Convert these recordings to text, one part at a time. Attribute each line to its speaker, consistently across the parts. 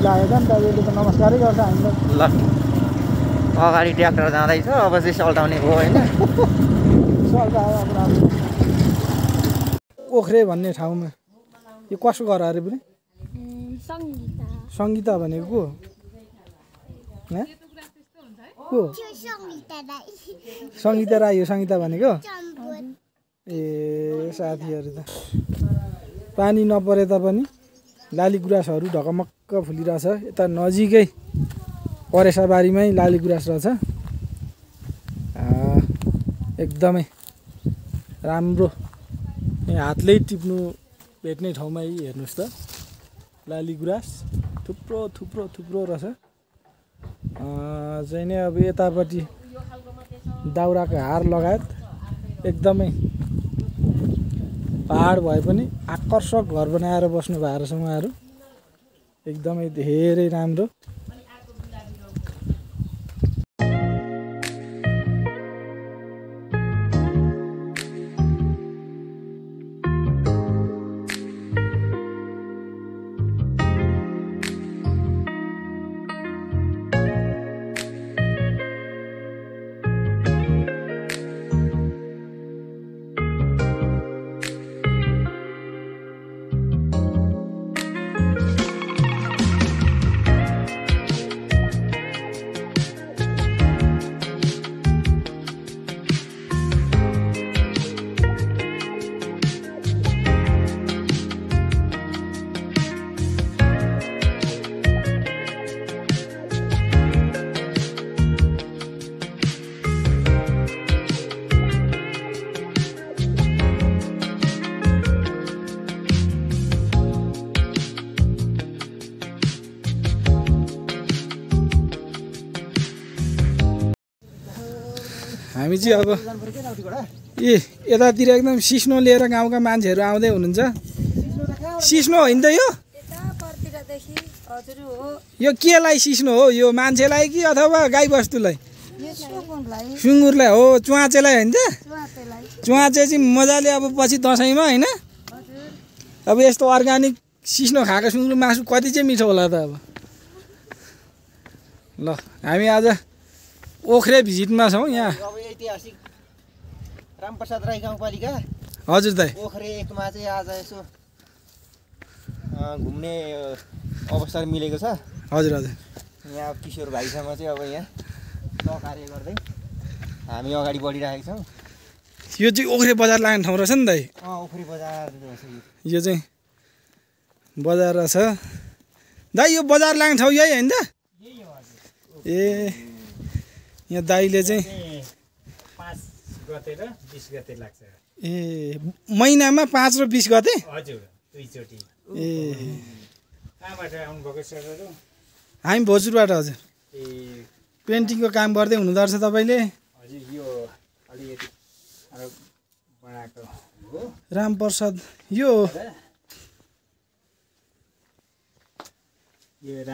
Speaker 1: लागेको नि त यसले त नमस्कारै गर्छ हामीलाई।
Speaker 2: ल अगाडि ट्र्याक्टर जाँदैछ अब चाहिँ सल्टाउने भयो होइन।
Speaker 1: ओख्रे भन्ने ठाउँमा यो कसको घर अरे पनि सङ्गीता भनेको को को सङ्गीता राई हो सङ्गीता भनेको ए साथीहरू त पानी नपरे तापनि लाली गुराँसहरू ढकमक्क फुलिरहेछ। यता नजिकै परेसाबारीमै लाली गुराँस रहेछ एकदमै राम्रो। यहाँ हातले टिप्नु भेट्ने ठाउँमा हेर्नुहोस् त लाली गुराँस थुप्रो थुप्रो थुप्रो रहेछ। चाहिँ नै अब यतापट्टि दाउराको हार लगायत एकदमै पहाड भए पनि आकर्षक घर बनाएर बस्नु भएको रहेछ उहाँहरू। एकदमै धेरै राम्रो। हामी चाहिँ अब यतातिर एकदम सिस्नो लिएर गाउँका मान्छेहरू आउँदै हुनुहुन्छ। सिस्नो होइन त यो केलाई सिस्नो हो? यो मान्छेलाई कि अथवा गाईबस्तुलाई? सुँगुरलाई हो, च्वाचेलाई होइन त? च्वाचे चाहिँ मजाले अब पछि दसैँमा होइन अब यस्तो अर्ग्यानिक सिस्नो खाएको सुँगुर मासु कति चाहिँ मिठो होला त। अब ल हामी आज ओख्रे भिजिटमा छौँ। यहाँ
Speaker 2: ऐतिहासिक रामप्रसाद राई गाउँपालिका
Speaker 1: हजुर दाइ
Speaker 2: ओख्रे एकमा चाहिँ आज यसो घुम्ने अवसर मिलेको छ।
Speaker 1: हजुर हजुर
Speaker 2: यहाँ किशोर भाइसँग चाहिँ अब यहाँ सहकार्य गर्दै हामी अगाडि बढिरहेका छौँ।
Speaker 1: यो चाहिँ ओख्रे बजार लाग्ने ठाउँ रहेछ नि दाइ?
Speaker 2: ओख्रे बजार
Speaker 1: यो चाहिँ बजार रहेछ दाइ। यो बजार लाग्ने ठाउँ यही होइन त? ए यहाँ दाइले चाहिँ
Speaker 3: 5 गते र 20 गते लाग्छ।
Speaker 1: ए महिनामा 5 र 20 गते?
Speaker 3: हजुर दुईचोटि।
Speaker 1: ए
Speaker 3: कहाँबाट आउनुभएको सरहरू?
Speaker 1: हामी भोजपुरबाट। हजुर
Speaker 3: ए
Speaker 1: पेन्टिङको काम गर्दै हुनुहुँदो रहेछ तपाईँले?
Speaker 3: हजुर यो अलिकति बनाएको हो
Speaker 1: रामप्रसाद। यो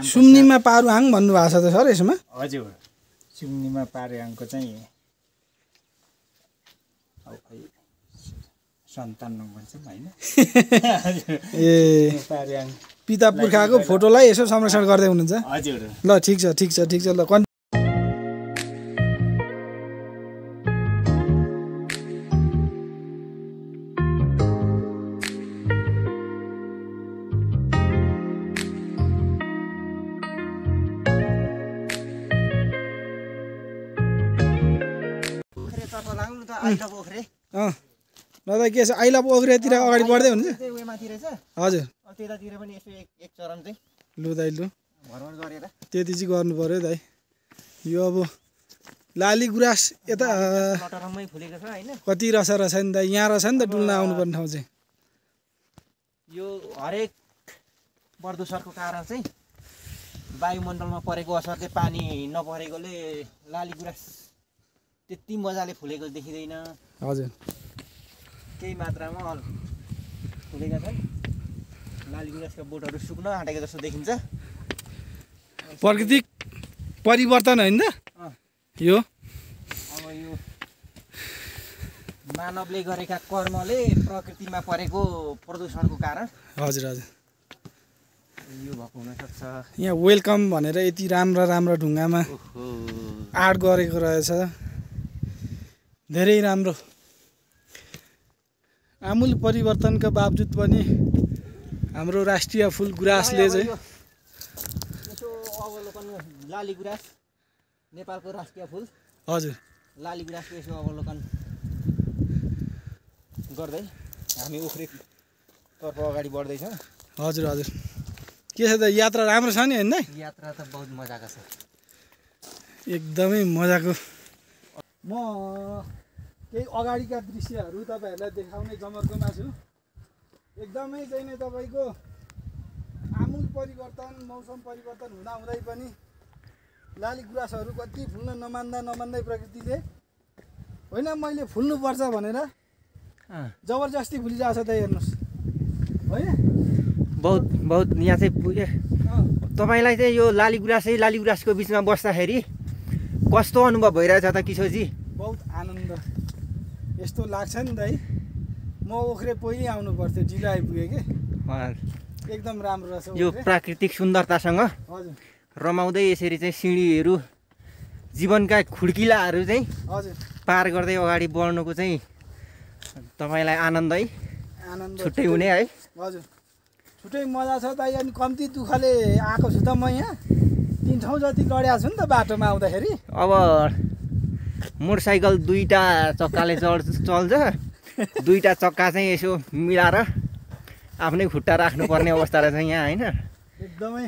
Speaker 1: सुम्निमा पारुहाङ भन्नुभएको छ त सर यसमा?
Speaker 3: हजुर सुम्निमा पारुहाङको चाहिँ सन्तान भन्छौँ होइन।
Speaker 1: ए
Speaker 3: पारुहाङ
Speaker 1: पिता पुर्खाको फोटोलाई यसो संरक्षण गर्दै हुनुहुन्छ?
Speaker 3: हजुर
Speaker 1: ल ठिक छ ठिक छ ठिक छ। ल ल दाइ के छ आई लभ ओख्रेतिर अगाडि बढ्दै हुनुहुन्छ? हजुर
Speaker 2: त्यतातिर पनि यसो एक चरण चाहिँ
Speaker 1: लु दाइ लु
Speaker 2: भ्रमण गरेर
Speaker 1: त्यति चाहिँ गर्नु पर्यो दाइ। यो अब लाली गुराँस यता
Speaker 2: लटरम्मै फुलेको छ होइन।
Speaker 1: कति रहेछ नि दाइ? यहाँ रहेछ नि त डुल्न आउनुपर्ने ठाउँ चाहिँ।
Speaker 2: यो हरेक प्रदूषणको कारण चाहिँ वायुमण्डलमा परेको असर चाहिँ पानी नपरेकोले लाली गुराँस त्यति मजाले फुलेको देखिँदैन।
Speaker 1: हजुर
Speaker 2: केही मात्रामा फुलेका छन्। लाली गुराँसका बोटहरू सुक्न आँटेको जस्तो देखिन्छ।
Speaker 1: प्राकृतिक परिवर्तन होइन त यो?
Speaker 2: अब यो मानवले गरेका कर्मले प्रकृतिमा परेको प्रदूषणको कारण।
Speaker 1: हजुर हजुर
Speaker 2: यो भएको हुनसक्छ।
Speaker 1: यहाँ वेलकम भनेर यति राम्रा राम्रा ढुङ्गामा आर्ट गरेको रहेछ। धेरै राम्रो। आमूल परिवर्तनका बावजुद पनि हाम्रो राष्ट्रिय फुल गुराँसले चाहिँ
Speaker 2: यसो अवलोकन लाली गुराँस नेपालको राष्ट्रिय फुल।
Speaker 1: हजुर
Speaker 2: लाली गुराँसको यसो अवलोकन गर्दै हामी उख्रेतर्फ अगाडि बढ्दैछौँ।
Speaker 1: हजुर हजुर के छ त यात्रा राम्रो छ नि हैन?
Speaker 2: यात्रा त बहुत मजाको छ,
Speaker 1: एकदमै मजाको। म केही अगाडिका दृश्यहरू तपाईँहरूलाई देखाउने जमर्कोमा छु। एकदमै चाहिँ नै तपाईँको आमूल परिवर्तन मौसम परिवर्तन हुँदाहुँदै पनि लाली गुराँसहरू कति फुल्न नमान्दै प्रकृतिले होइन मैले फुल्नुपर्छ भनेर जबरजस्ती फुलिरहेछ त हेर्नुहोस् होइन।
Speaker 2: बहुत यहाँ चाहिँ तपाईँलाई चाहिँ यो लाली गुराँसको बिचमा बस्दाखेरि कस्तो अनुभव भइरहेछ त किशोरजी?
Speaker 1: बहुत आनन्द यस्तो लाग्छ नि दाइ, म ओख्रे पहिले आउनु पर्थ्यो, ढिलो आइपुगेँ कि। एकदम राम्रो रहेछ
Speaker 2: यो प्राकृतिक सुन्दरतासँग
Speaker 1: हजुर
Speaker 2: रमाउँदै यसरी चाहिँ सिँढीहरू जीवनका खुड्किलाहरू चाहिँ
Speaker 1: हजुर
Speaker 2: पार गर्दै अगाडि बढ्नुको चाहिँ तपाईँलाई आनन्द है,
Speaker 1: आनन्द
Speaker 2: छुट्टै हुने है।
Speaker 1: हजुर छुट्टै मजा छ दाइ। अनि कम्ती दुःखले आएको छु त म यहाँ 3 ठाउँ जति लड्या छु नि त बाटोमा आउँदाखेरि।
Speaker 2: अब मोटरसाइकल 2टा चक्काले चल्छ, 2टा चक्का चाहिँ यसो मिलाएर आफ्नै खुट्टा राख्नुपर्ने अवस्था रहेछ यहाँ होइन।
Speaker 1: एकदमै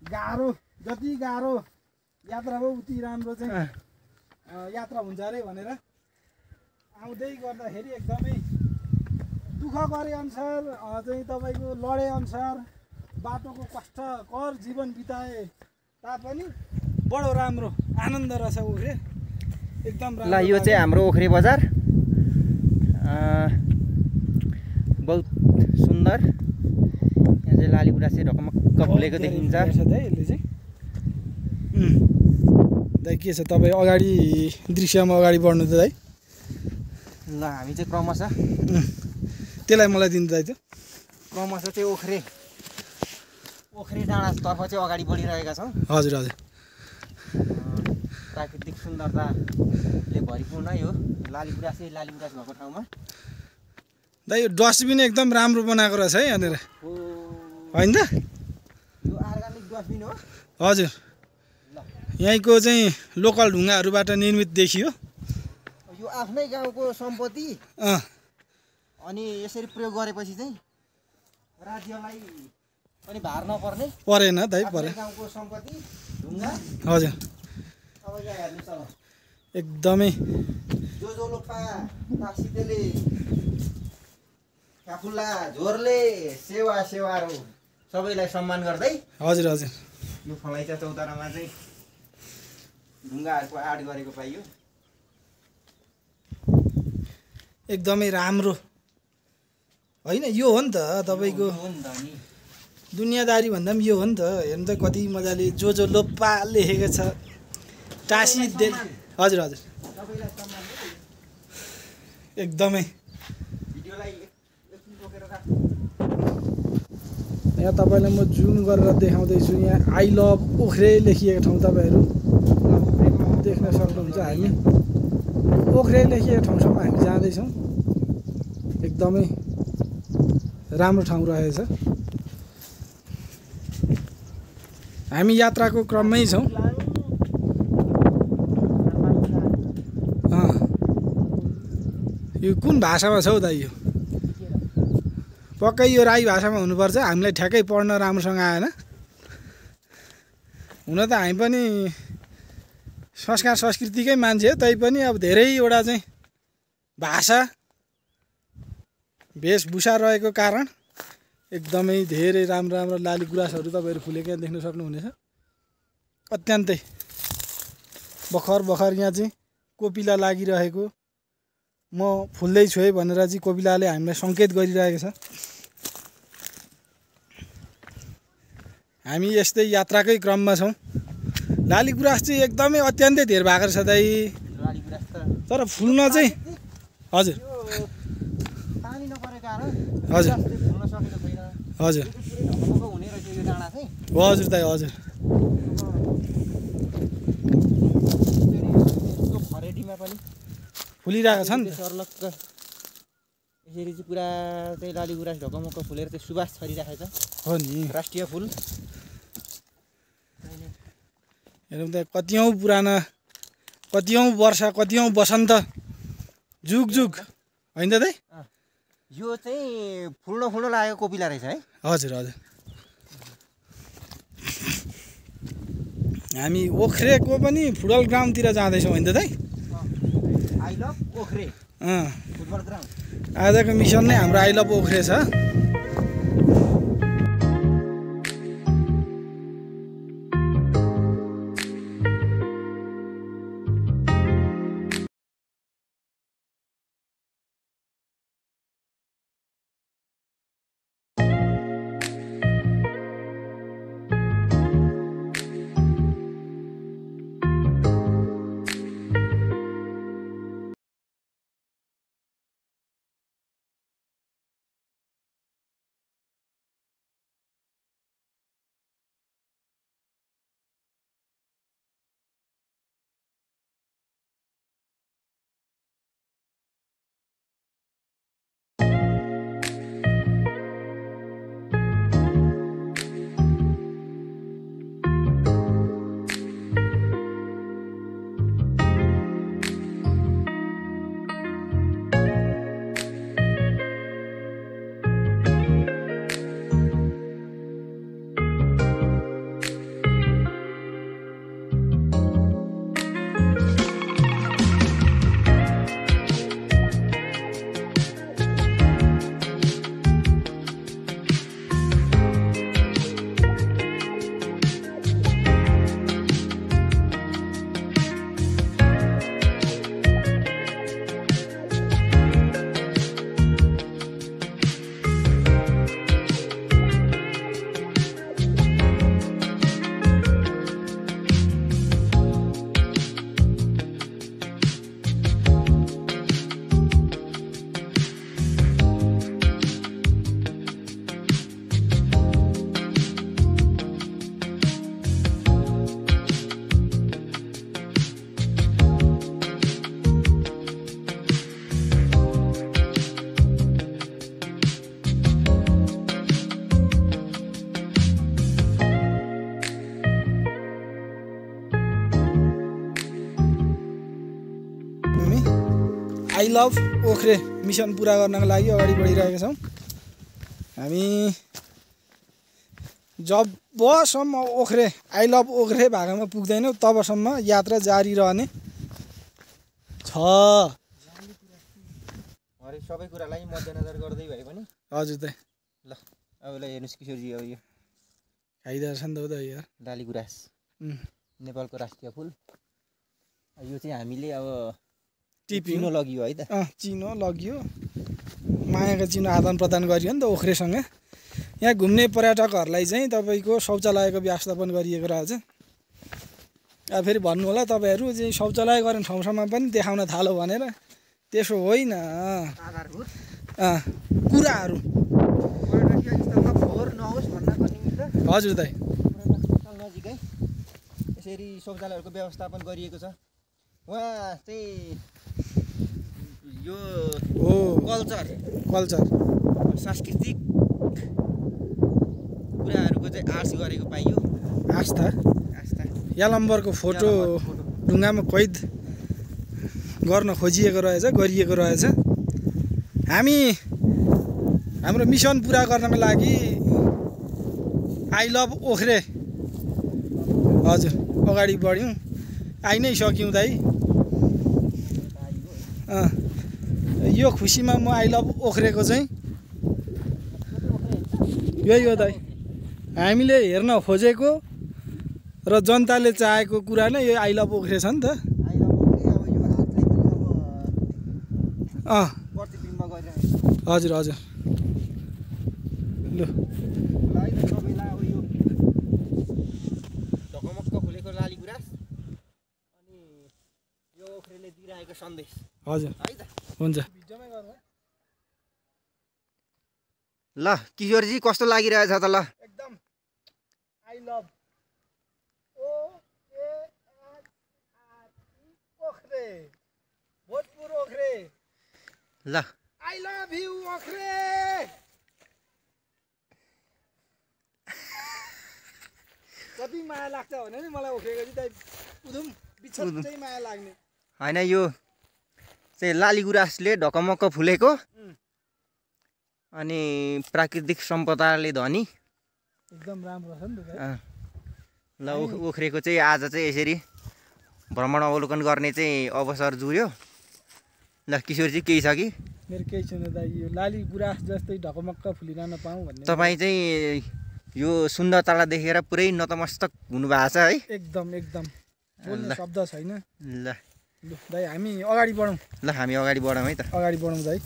Speaker 1: गाह्रो, जति गाह्रो यात्रा भयो उति राम्रो चाहिँ यात्रा हुन्छ अरे भनेर आउँदै गर्दाखेरि एकदमै दुःख गरे अनुसार चाहिँ तपाईँको लडे अनुसार बाटोको कष्टकर जीवन बिताए तापनि बडो राम्रो आनन्द रहेछ ओख्रे, एकदम
Speaker 2: ल यो चाहिँ हाम्रो ओख्रे बजार बहुत सुन्दर। यहाँ चाहिँ लाली गुराँस चाहिँ ढकमक्क फुलेको देखिन्छ।
Speaker 1: यसले चाहिँ दाइ के छ तपाईँ अगाडि दृश्यमा अगाडि बढ्नु त दाइ?
Speaker 2: ल हामी चाहिँ क्रमशः
Speaker 1: त्यसलाई मलाई दिनु दाइ त।
Speaker 2: क्रमशः चाहिँ ओख्रे डाँडातर्फ चाहिँ अगाडि बढिरहेका छौँ।
Speaker 1: हजुर हजुर
Speaker 2: प्राकृतिक सुन्दरताले भरिपूर्ण यो लाली गुराँस भएको ठाउँमा
Speaker 1: दाइ यो डस्टबिन एकदम राम्रो बनाएको रहेछ है यहाँनिर होइन त?
Speaker 2: यो अर्गानिक डस्टबिन हो।
Speaker 1: हजुर यहीँको चाहिँ लोकल ढुङ्गाहरूबाट निर्मित देखियो।
Speaker 2: यो आफ्नै गाउँको सम्पत्ति अनि यसरी प्रयोग गरेपछि चाहिँ राज्यलाई पनि भार नपर्ने
Speaker 1: परेन दाइ परे
Speaker 2: गाउँको सम्पत्ति ढुङ्गा।
Speaker 1: हजुर
Speaker 2: अब यहाँ हेर्नुहोस् अब
Speaker 1: एकदमै
Speaker 2: जो लोपा तासितेले काफुल्ला झोरले सेवाहरू सबैलाई सम्मान गर्दै
Speaker 1: हजुर हजुर
Speaker 2: यो फलैचा चौतारामा चाहिँ ढुङ्गाहरूको आर्ट गरेको पाइयो।
Speaker 1: एकदमै राम्रो होइन यो हो नि त तपाईँको दुनियाँदारी भन्दा पनि यो हो नि त। हेर्नु त कति मजाले जो लोप्पा लेखेको छ टासी दे। हजुर हजुर एकदमै यहाँ तपाईँलाई म जुम गरेर देखाउँदैछु। यहाँ आई लभ ओख्रे लेखिएको ठाउँ तपाईँहरू देख्न सक्नुहुन्छ। हामी ओख्रे लेखिएको ठाउँसम्म हामी जाँदैछौँ। एकदमै राम्रो ठाउँ रहेछ। हामी यात्राको क्रममै छौँ। यो कुन भाषामा छ हौ दाइ? यो पक्कै यो राई भाषामा हुनुपर्छ। हामीलाई ठ्याक्कै पढ्न राम्रोसँग आएन। हुन त हामी पनि संस्कार संस्कृतिकै मान्छे हो, तैपनि अब धेरैवटा चाहिँ भाषा वेशभूषा रहेको कारण एकदमै धेरै राम्रो राम्रो लाली गुराँसहरू तपाईँहरू फुलेको देख्न सक्नुहुनेछ। अत्यन्तै भर्खर यहाँ चाहिँ कोपिला लागिरहेको, म फुल्दैछु है भनेर चाहिँ कोपिलाले हामीलाई सङ्केत गरिरहेको छ। हामी यस्तै यात्राकै क्रममा छौँ। लाली गुराँस चाहिँ एकदमै अत्यन्तै धेर भएको छ दाइ, तर फुल्न चाहिँ हजुर
Speaker 2: पानी नपरेको कारण
Speaker 1: हजुर
Speaker 2: फुल्न सकेको छैन।
Speaker 1: हजुर
Speaker 2: हुने रहेछ यो डाँडा चाहिँ
Speaker 1: हजुर दाइ हजुर
Speaker 2: खरेडीमा पनि
Speaker 1: फुलिरहेको छ नि त
Speaker 2: सर्लक्क यसरी चाहिँ पुरा चाहिँ लाली गुराँस ढकमक्क फुलेर चाहिँ सुबास छरिरहेको छ
Speaker 1: हो नि
Speaker 2: राष्ट्रिय फुल
Speaker 1: हेरौँ त कतिौँ पुराना कतिौँ वर्ष कतिौँ वसन्त जुग जुग होइन त दाइ
Speaker 2: यो चाहिँ फुल्न लागेको कोपिला रहेछ है
Speaker 1: हजुर हजुर हामी ओख्रेको पनि फुटबल ग्राउन्डतिर जाँदैछौँ होइन त दाइ
Speaker 2: आई लभ ओख्रे फुटबल ग्राउन्ड
Speaker 1: आजको मिसन नै हाम्रो आई लभ ओख्रे छ आई लभ ओख्रे मिसन पुरा गर्नको लागि अगाडि बढिरहेका छौँ हामी जबसम्म ओख्रे आई लभ ओख्रे भागामा पुग्दैनौँ तबसम्म यात्रा जारी रहने छ
Speaker 2: सबै कुरालाई मध्यनजर गर्दै भए पनि
Speaker 1: हजुर त
Speaker 2: ल अब ल हेर्नुहोस् किशोरजी अब यो
Speaker 1: खाइदिएर छ नि त हो त यार
Speaker 2: लाली गुराँस नेपालको राष्ट्रिय फुल यो चाहिँ हामीले अब चिनो लगियो है त
Speaker 1: चिनो लगियो मायाको चिनो आदान प्रदान गरियो नि त ओख्रेसँग यहाँ घुम्ने पर्यटकहरूलाई चाहिँ तपाईँको शौचालयको व्यवस्थापन गरिएको रहेछ अब फेरि भन्नु होला तपाईँहरू चाहिँ शौचालय गर्ने ठाउँसम्म पनि देखाउन थालो भनेर त्यसो होइन कुराहरू हजुर दाइ
Speaker 2: नजिकै यसरी शौचालयहरूको व्यवस्थापन गरिएको छ उहाँ चाहिँ यो कल्चर सांस्कृतिक कुराहरूको चाहिँ आर्ट्स गरेको पाइयो
Speaker 1: आस्था यालम्बरको फोटो ढुङ्गामा कैद गर्न खोजिएको रहेछ गरिएको रहेछ हामी हाम्रो मिसन पुरा गर्नको लागि आई लभ ओख्रे हजुर अगाडि बढ्यौँ आइ नै सक्यौँ दाइ यो खुसीमा म आई लभ ओख्रेको चाहिँ यही हो दाइ हामीले हेर्न खोजेको र जनताले चाहेको कुरा नै यो आई लभ ओख्रे छ नि त हजुर हजुर लु
Speaker 2: ढकमक्क फुलेको लाली गुराँस अनि यो ओख्रेले दिइरहेको सन्देश
Speaker 1: हजुर
Speaker 2: है त
Speaker 1: हुन्छ
Speaker 2: ल किशोरजी कस्तो लागिरहेछ त ल
Speaker 1: एकदम आई लभ ओखरे भोजपुर ओखरे
Speaker 2: ल
Speaker 1: आई लभ यु ओखरे कति माया लाग्छ भने नि मलाई ओखरेको चाहिँ उधुम बिछोड चाहिँ माया लाग्ने
Speaker 2: होइन यो चाहिँ लाली गुराँसले ढकमक्क फुलेको अनि प्राकृतिक सम्पदाले धनी
Speaker 1: एकदम राम्रो छ नि त
Speaker 2: ल ओखरेको चाहिँ आज चाहिँ यसरी भ्रमण अवलोकन गर्ने चाहिँ अवसर जुर्यो ल किशोरजी केही छ कि
Speaker 1: मेरो केही छैन दाइ यो लाली गुराँस जस्तै ढकमक्क फुलिरहन पाऊँ भन्ने
Speaker 2: तपाईँ चाहिँ यो सुन्दरतालाई देखेर पुरै नतमस्तक हुनुभएको छ है
Speaker 1: एकदम एकदम बोल्ने शब्द छैन
Speaker 2: ल
Speaker 1: दाइ हामी अगाडि बढौँ
Speaker 2: ल हामी अगाडि बढौँ है त
Speaker 1: अगाडि बढौँ दाइ